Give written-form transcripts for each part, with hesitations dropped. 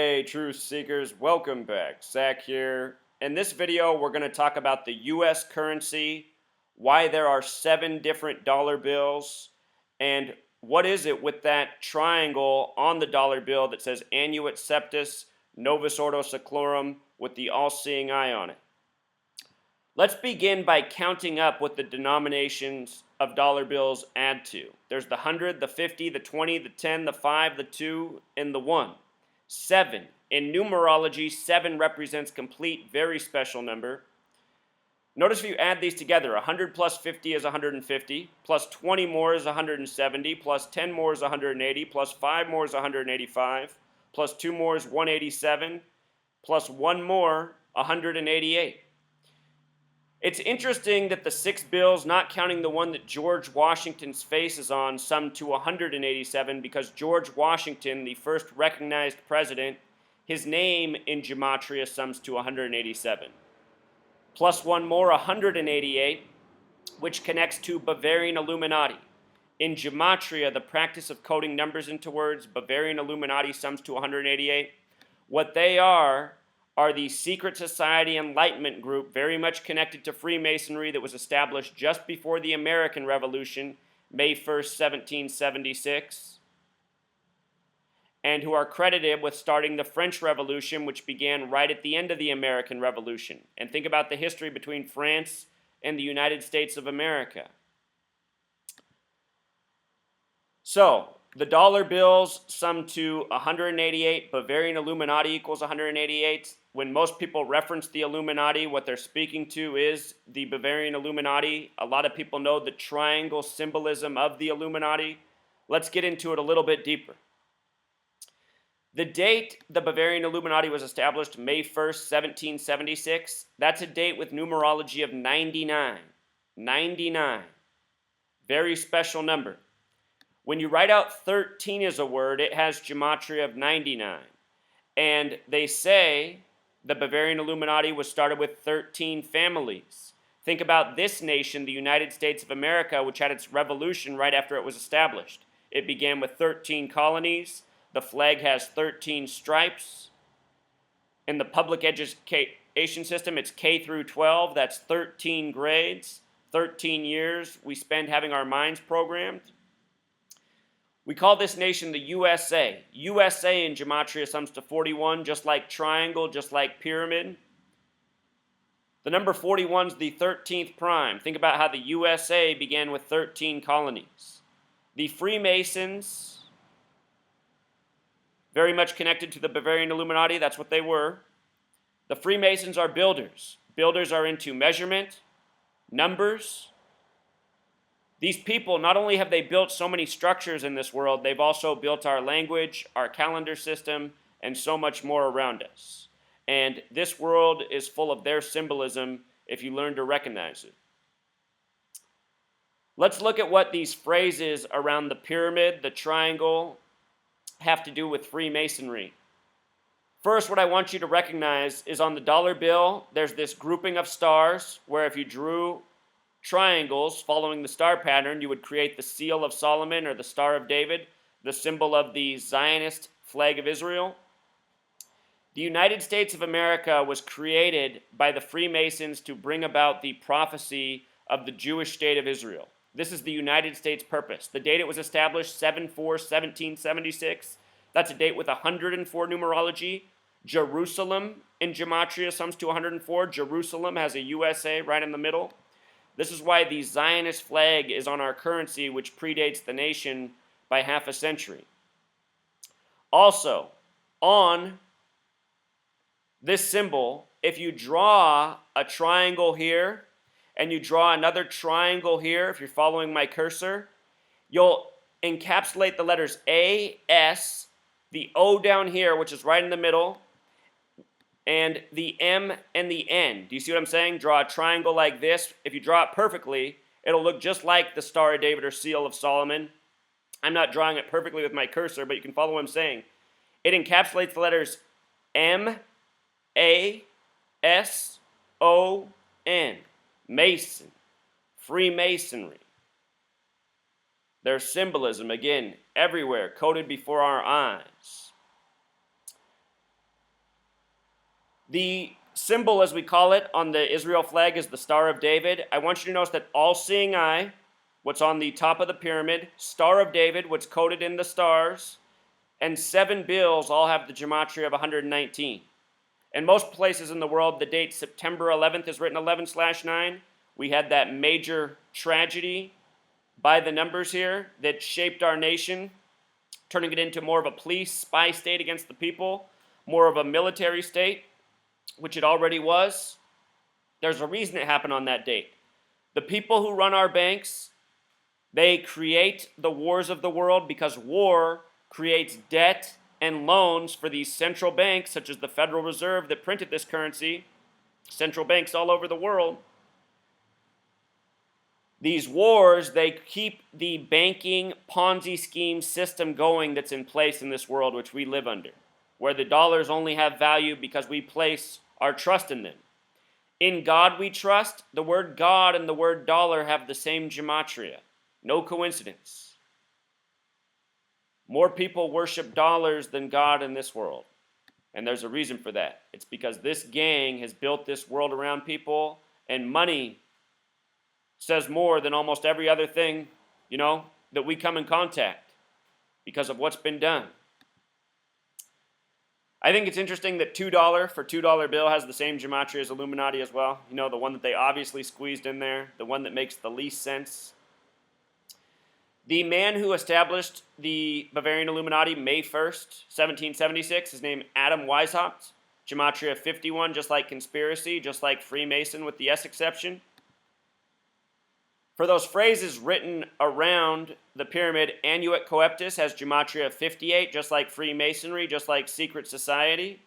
Hey, truth seekers, welcome back. Zach here. In this video, we're going to talk about the U.S. currency, why there are 7 different dollar bills, and what is it with that triangle on the dollar bill that says Annuit Coeptis Novus Ordo Seclorum with the all-seeing eye on it. Let's begin by counting up what the denominations of dollar bills add to. There's the 100, the 50, the 20, the 10, the 5, the 2, and the 1. 7. In numerology, 7 represents complete, very special number. Notice if you add these together, 100 plus 50 is 150, plus 20 more is 170, plus 10 more is 180, plus 5 more is 185, plus 2 more is 187, plus 1 more, 188. It's interesting that the 6 bills, not counting the one that George Washington's face is on, sum to 187 because George Washington, the first recognized president, his name in gematria sums to 187. Plus 1 more, 188, which connects to Bavarian Illuminati. In gematria, the practice of coding numbers into words, Bavarian Illuminati sums to 188. What they are the secret society enlightenment group very much connected to Freemasonry that was established just before the American Revolution, May 1st, 1776, and who are credited with starting the French Revolution, which began right at the end of the American Revolution. And think about the history between France and the United States of America. So, the dollar bills sum to 188. Bavarian Illuminati equals 188. When most people reference the Illuminati, what they're speaking to is the Bavarian Illuminati. A lot of people know the triangle symbolism of the Illuminati. Let's get into it a little bit deeper. The date the Bavarian Illuminati was established, May 1st, 1776, that's a date with numerology of 99. 99. Very special number. When you write out 13 as a word, it has gematria of 99. And they say the Bavarian Illuminati was started with 13 families. Think about this nation, the United States of America, which had its revolution right after it was established. It began with 13 colonies. The flag has 13 stripes. In the public education system, it's K through 12. That's 13 grades, 13 years we spend having our minds programmed. We call this nation the USA. USA in gematria sums to 41, just like triangle, just like pyramid. The number 41 is the 13th prime. Think about how the USA began with 13 colonies. The Freemasons, very much connected to the Bavarian Illuminati, that's what they were. The Freemasons are builders. Builders are into measurement, numbers. These people, not only have they built so many structures in this world, they've also built our language, our calendar system, and so much more around us. And this world is full of their symbolism if you learn to recognize it. Let's look at what these phrases around the pyramid, the triangle, have to do with Freemasonry. First, what I want you to recognize is on the dollar bill, there's this grouping of stars where if you drew triangles following the star pattern, you would create the seal of Solomon or the Star of David, the symbol of the Zionist flag of Israel. The United States of America was created by the Freemasons to bring about the prophecy of the Jewish state of Israel. This is the United States' purpose. The date it was established, 7/4/1776, that's a date with 104 numerology. Jerusalem in gematria sums to 104. Jerusalem has a USA right in the middle. This is why the Zionist flag is on our currency, which predates the nation by half a century. Also, on this symbol, if you draw a triangle here and you draw another triangle here, if you're following my cursor, you'll encapsulate the letters A, S, the O down here, which is right in the middle, and the M and the N. Do you see what I'm saying? Draw a triangle like this. If you draw it perfectly, it'll look just like the Star of David or Seal of Solomon. I'm not drawing it perfectly with my cursor, but you can follow what I'm saying. It encapsulates the letters M, A, S, O, N. Mason. Freemasonry. There's symbolism, again, everywhere, coded before our eyes. The symbol, as we call it, on the Israel flag is the Star of David. I want you to notice that all-seeing eye, what's on the top of the pyramid, Star of David, what's coded in the stars, and 7 bills all have the gematria of 119. In most places in the world, the date September 11th is written 11/9. We had that major tragedy by the numbers here that shaped our nation, turning it into more of a police spy state against the people, more of a military state, which it already was. There's a reason it happened on that date. The people who run our banks, they create the wars of the world because war creates debt and loans for these central banks, such as the Federal Reserve that printed this currency, central banks all over the world. These wars, they keep the banking Ponzi scheme system going that's in place in this world which we live under, where the dollars only have value because we place our trust in them. In God we trust. The word God and the word dollar have the same gematria. No coincidence. More people worship dollars than God in this world. And there's a reason for that. It's because this gang has built this world around people, and money says more than almost every other thing, that we come in contact because of what's been done. I think it's interesting that $2 for $2 bill has the same gematria as Illuminati as well. The one that they obviously squeezed in there, the one that makes the least sense. The man who established the Bavarian Illuminati May 1st, 1776, is named Adam Weishaupt. Gematria 51, just like conspiracy, just like Freemason with the S exception. For those phrases written around the pyramid, Annuit Coeptis has gematria 58, just like Freemasonry, just like secret society.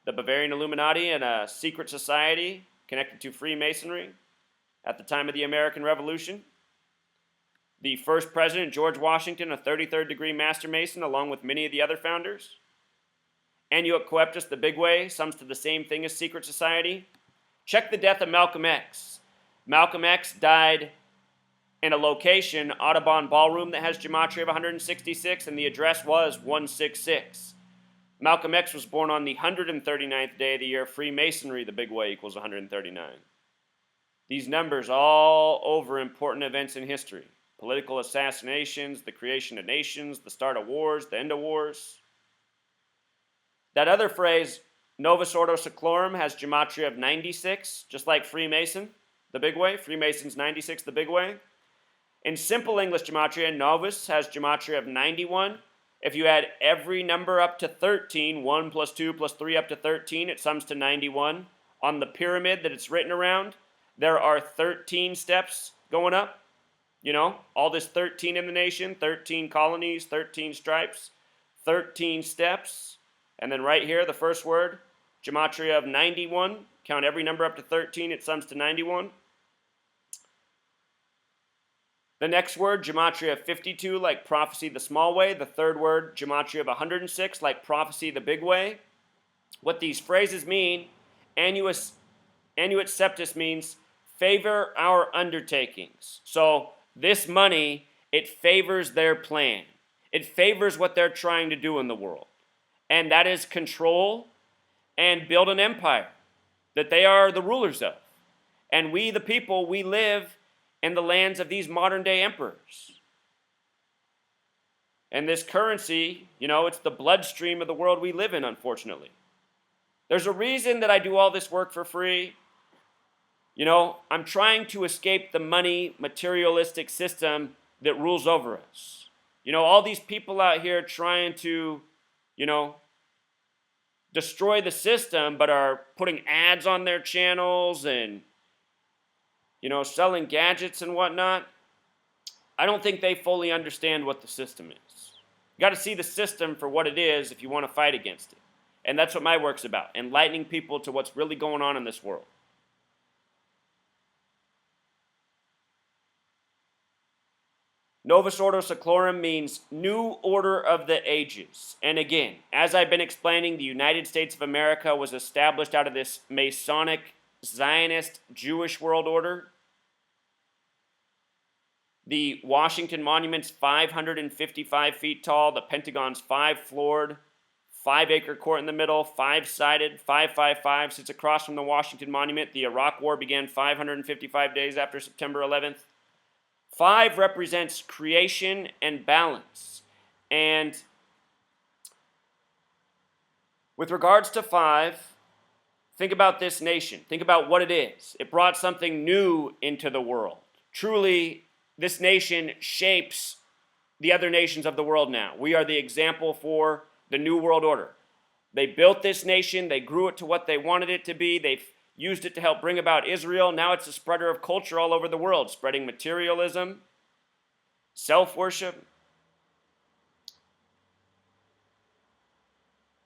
The Bavarian Illuminati and a secret society connected to Freemasonry at the time of the American Revolution. The first president, George Washington, a 33rd degree Master Mason, along with many of the other founders. Annuit Coeptis, the big way, sums to the same thing as secret society. Check the death of Malcolm X. Malcolm X died in a location, Audubon Ballroom, that has gematria of 166, and the address was 166. Malcolm X was born on the 139th day of the year. Freemasonry, the big way, equals 139. These numbers all over important events in history. Political assassinations, the creation of nations, the start of wars, the end of wars. That other phrase, Novus Ordo Seclorum, has gematria of 96, just like Freemason, the big way. Freemason's 96, the big way. In simple English gematria, Novus has gematria of 91. If you add every number up to 13, 1 plus 2 plus 3 up to 13, it sums to 91. On the pyramid that it's written around, there are 13 steps going up. All this 13 in the nation, 13 colonies, 13 stripes, 13 steps. And then right here, the first word, gematria of 91. Count every number up to 13, it sums to 91. The next word, gematria of 52, like prophecy the small way. The third word, gematria of 106, like prophecy the big way. What these phrases mean, Annuit Coeptis means favor our undertakings. So this money, it favors their plan. It favors what they're trying to do in the world. And that is control and build an empire that they are the rulers of. And we, the people, we live in the lands of these modern day emperors. And this currency, it's the bloodstream of the world we live in, unfortunately. There's a reason that I do all this work for free. I'm trying to escape the money materialistic system that rules over us. All these people out here trying to, destroy the system, but are putting ads on their channels and, selling gadgets and whatnot. I don't think they fully understand what the system is. You got to see the system for what it is if you want to fight against it. And that's what my work's about, enlightening people to what's really going on in this world. Novus Ordo Seclorum means new order of the ages. And again, as I've been explaining, the United States of America was established out of this Masonic, Zionist, Jewish world order. The Washington Monument's 555 feet tall. The Pentagon's 5-floored, 5-acre court in the middle, 5-sided, 555, sits across from the Washington Monument. The Iraq War began 555 days after September 11th. 5 represents creation and balance. And with regards to 5, think about this nation. Think about what it is. It brought something new into the world. Truly, this nation shapes the other nations of the world now. We are the example for the New World Order. They built this nation. They grew it to what they wanted it to be. They've used it to help bring about Israel. Now it's a spreader of culture all over the world, spreading materialism, self-worship.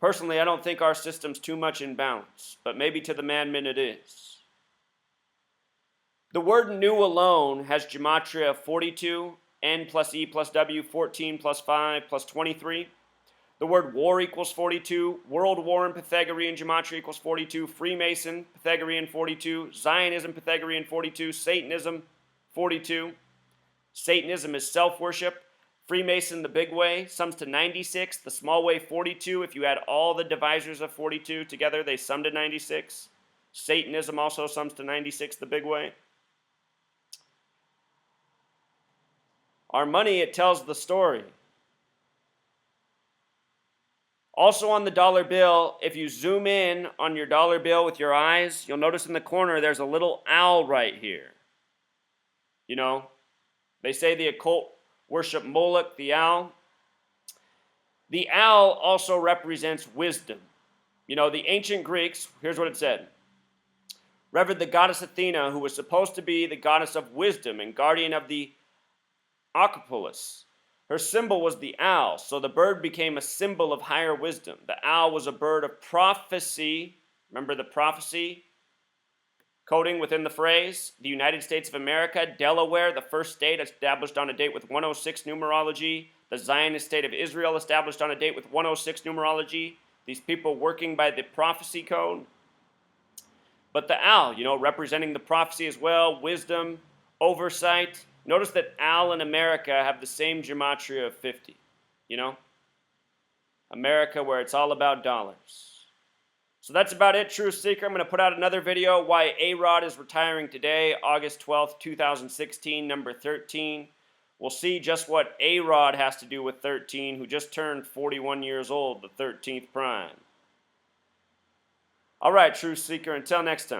Personally, I don't think our system's too much in balance, but maybe to the madman it is. The word new alone has gematria 42, n plus e plus w, 14 plus 5 plus 23. The word war equals 42, world war in Pythagorean gematria equals 42, Freemason, Pythagorean 42, Zionism, Pythagorean 42, Satanism 42. Satanism is self-worship. Freemason, the big way, sums to 96. The small way, 42. If you add all the divisors of 42 together, they sum to 96. Satanism also sums to 96, the big way. Our money, it tells the story. Also on the dollar bill, if you zoom in on your dollar bill with your eyes, you'll notice in the corner there's a little owl right here. You know, they say the occult worship Moloch, the owl. The owl also represents wisdom. You know, the ancient Greeks, here's what it said. Revered the goddess Athena, who was supposed to be the goddess of wisdom and guardian of the Acropolis. Her symbol was the owl, so the bird became a symbol of higher wisdom. The owl was a bird of prophecy. Remember the prophecy coding within the phrase? The United States of America, Delaware, the first state established on a date with 106 numerology. The Zionist state of Israel established on a date with 106 numerology. These people working by the prophecy code. But the owl, you know, representing the prophecy as well, wisdom, oversight. Notice that owl in America have the same gematria of 50, you know? America, where it's all about dollars. So that's about it, True Seeker. I'm going to put out another video, why A-Rod is retiring today, August 12th, 2016, number 13. We'll see just what A-Rod has to do with 13, who just turned 41 years old, the 13th prime. All right, True Seeker, until next time.